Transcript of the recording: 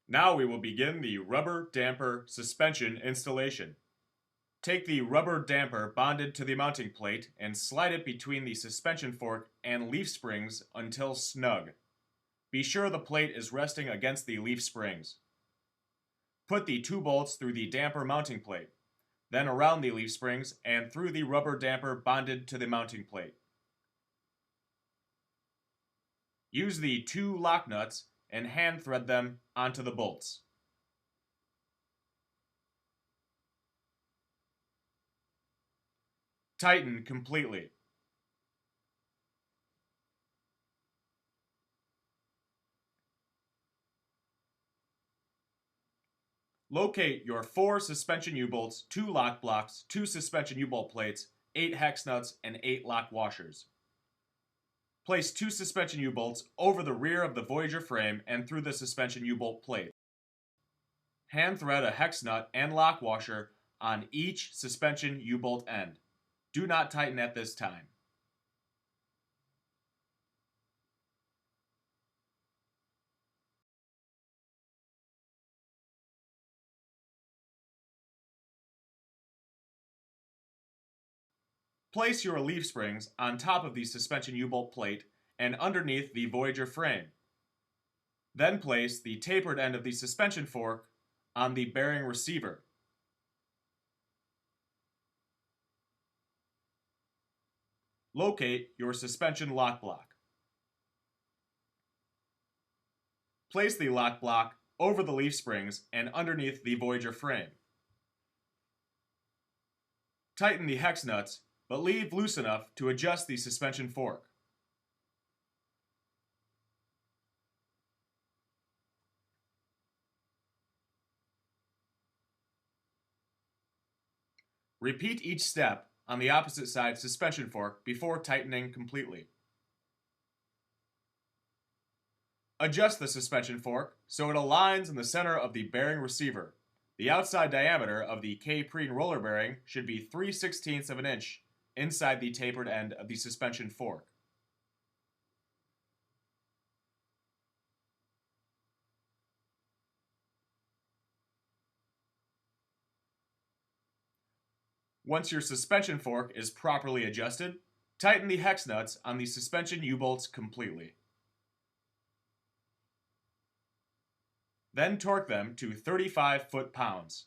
Now we will begin the rubber damper suspension installation. Take the rubber damper bonded to the mounting plate and slide it between the suspension fork and leaf springs until snug. Be sure the plate is resting against the leaf springs. Put the 2 bolts through the damper mounting plate, then around the leaf springs and through the rubber damper bonded to the mounting plate. Use the 2 lock nuts and hand thread them onto the bolts. Tighten completely. Locate your 4 suspension U-bolts, 2 lock blocks, 2 suspension U-bolt plates, 8 hex nuts, and 8 lock washers. Place 2 suspension U-bolts over the rear of the Voyager frame and through the suspension U-bolt plate. Hand thread a hex nut and lock washer on each suspension U-bolt end. Do not tighten at this time. Place your leaf springs on top of the suspension U-bolt plate and underneath the Voyager frame. Then place the tapered end of the suspension fork on the bearing receiver. Locate your suspension lock block. Place the lock block over the leaf springs and underneath the Voyager frame. Tighten the hex nuts, but leave loose enough to adjust the suspension fork. Repeat each step on the opposite side suspension fork before tightening completely. Adjust the suspension fork so it aligns in the center of the bearing receiver. The outside diameter of the K-preen roller bearing should be 3/16 of an inch inside the tapered end of the suspension fork. Once your suspension fork is properly adjusted, tighten the hex nuts on the suspension U-bolts completely. Then torque them to 35 foot-pounds.